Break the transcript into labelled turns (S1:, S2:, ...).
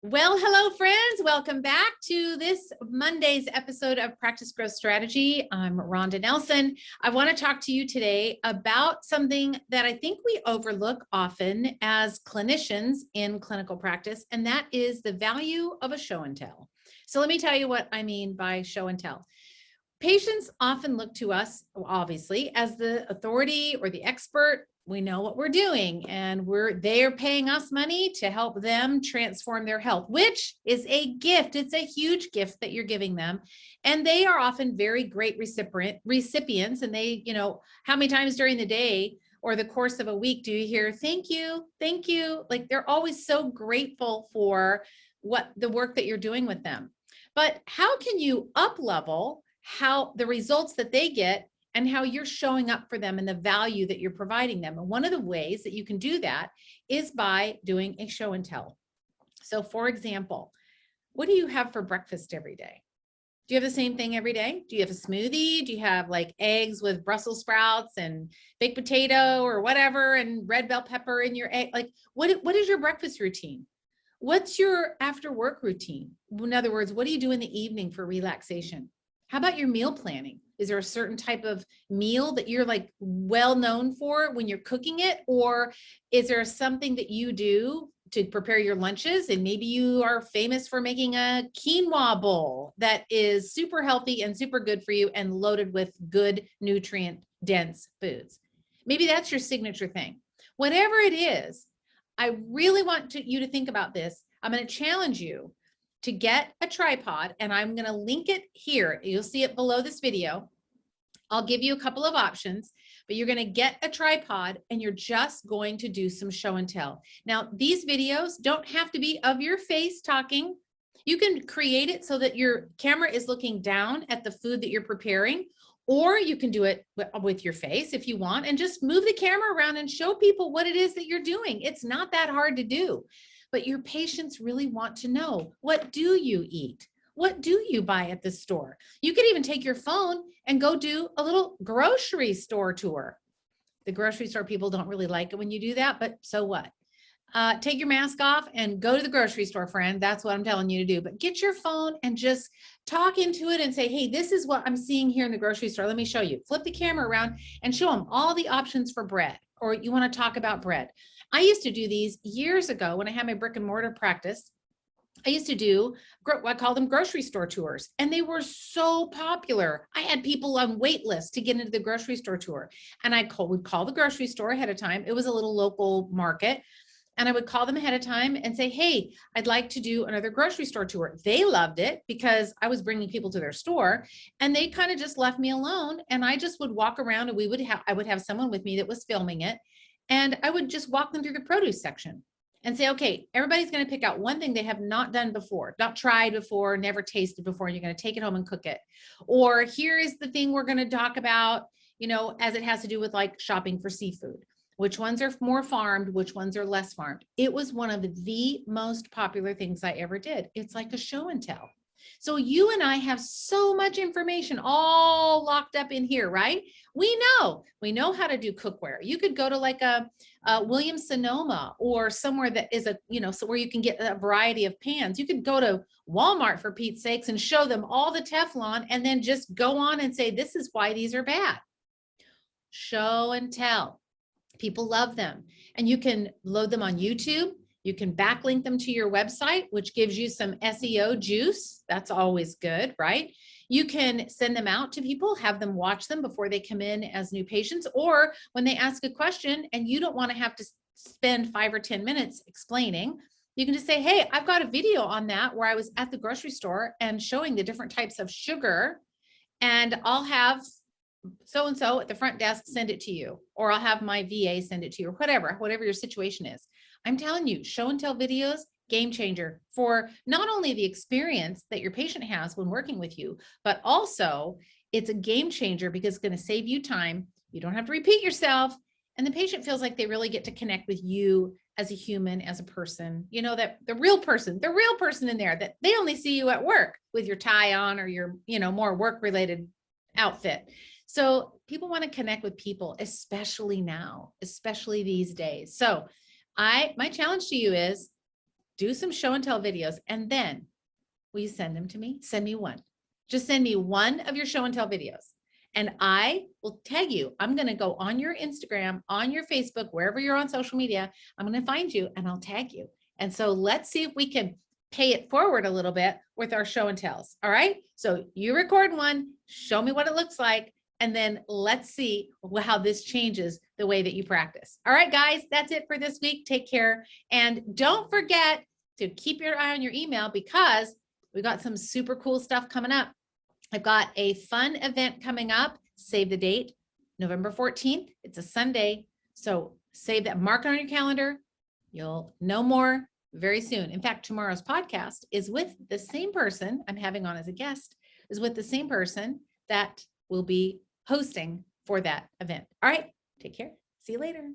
S1: Well, hello, friends. Welcome back to this Monday's episode of Practice Growth Strategy. I'm Rhonda Nelson. I want to talk to you today about something that I think we overlook often as clinicians in clinical practice, and that is the value of a show and tell. So let me tell you what I mean by show and tell. Patients often look to us, obviously, as the authority or the expert. We know what we're doing, and they're paying us money to help them transform their health, which is a gift. It's a huge gift that you're giving them. And they are often very great recipients. And they, how many times during the day or the course of a week do you hear, thank you, thank you? Like they're always so grateful for what the work that you're doing with them. But how can you up level how the results that they get and how you're showing up for them and the value that you're providing them? And one of the ways that you can do that is by doing a show and tell. So for example, what do you have for breakfast every day? Do you have the same thing every day? Do you have a smoothie? Do you have like eggs with Brussels sprouts and baked potato or whatever and red bell pepper in your egg? Like what is your breakfast routine? What's your after work routine? In other words, what do you do in the evening for relaxation? How about your meal planning? Is there a certain type of meal that you're like well known for when you're cooking it? Or is there something that you do to prepare your lunches? And maybe you are famous for making a quinoa bowl that is super healthy and super good for you and loaded with good nutrient dense foods. Maybe that's your signature thing. Whatever it is, I really want you to think about this. I'm going to challenge you to get a tripod, and I'm going to link it here. You'll see it below this video. I'll give you a couple of options, but you're going to get a tripod and you're just going to do some show and tell. Now, these videos don't have to be of your face talking. You can create it so that your camera is looking down at the food that you're preparing, or you can do it with your face if you want and just move the camera around and show people what it is that you're doing. It's not that hard to do. But your patients really want to know, what do you eat? What do you buy at the store? You could even take your phone and go do a little grocery store tour. The grocery store people don't really like it when you do that, but so what? Take your mask off and go to the grocery store, friend. That's what I'm telling you to do. But get your phone and just talk into it and say, hey, this is what I'm seeing here in the grocery store. Let me show you. Flip the camera around and show them all the options for bread, or you want to talk about bread. I used to do these years ago when I had my brick and mortar practice. I used to do, I call them grocery store tours, and they were so popular. I had people on wait lists to get into the grocery store tour, and would call the grocery store ahead of time. It was a little local market, and I would call them ahead of time and say, hey, I'd like to do another grocery store tour. They loved it because I was bringing people to their store, and they kind of just left me alone, and I just would walk around, and I would have someone with me that was filming it. And I would just walk them through the produce section and say, okay, everybody's going to pick out one thing they have not done before, not tried before, never tasted before, and you're going to take it home and cook it. Or here is the thing we're going to talk about, as it has to do with like shopping for seafood. Which ones are more farmed, which ones are less farmed. It was one of the most popular things I ever did. It's like a show and tell. So you and I have so much information all locked up in here, right? We know how to do cookware. You could go to like a Williams Sonoma or somewhere that is so where you can get a variety of pans. You could go to Walmart, for Pete's sakes, and show them all the Teflon and then just go on and say, this is why these are bad. Show and tell. People love them. And you can load them on YouTube. You can backlink them to your website, which gives you some SEO juice. That's always good, right? You can send them out to people, have them watch them before they come in as new patients, or when they ask a question and you don't want to have to spend 5 or 10 minutes explaining, you can just say, hey, I've got a video on that where I was at the grocery store and showing the different types of sugar, and I'll have so-and-so at the front desk send it to you, or I'll have my VA send it to you, or whatever your situation is. I'm telling you, show and tell videos, game changer for not only the experience that your patient has when working with you, but also it's a game changer because it's going to save you time. You don't have to repeat yourself. And the patient feels like they really get to connect with you as a human, as a person, that the real person in there, that they only see you at work with your tie on or your, more work related outfit. So people want to connect with people, especially now, especially these days. So my challenge to you is do some show and tell videos, and then will you send them to me? Send me one. Just send me one of your show and tell videos, and I will tag you. I'm going to go on your Instagram, on your Facebook, wherever you're on social media. I'm going to find you and I'll tag you. And so let's see if we can pay it forward a little bit with our show and tells. All right. So you record one, show me what it looks like, and then let's see how this changes the way that you practice. All right, guys, that's it for this week. Take care. And don't forget to keep your eye on your email, because we got some super cool stuff coming up. I've got a fun event coming up. Save the date, November 14th. It's a Sunday. So save that, mark it on your calendar. You'll know more very soon. In fact, tomorrow's podcast is with the same person I'm having on as a guest, is with the same person that will be hosting for that event. All right, take care. See you later.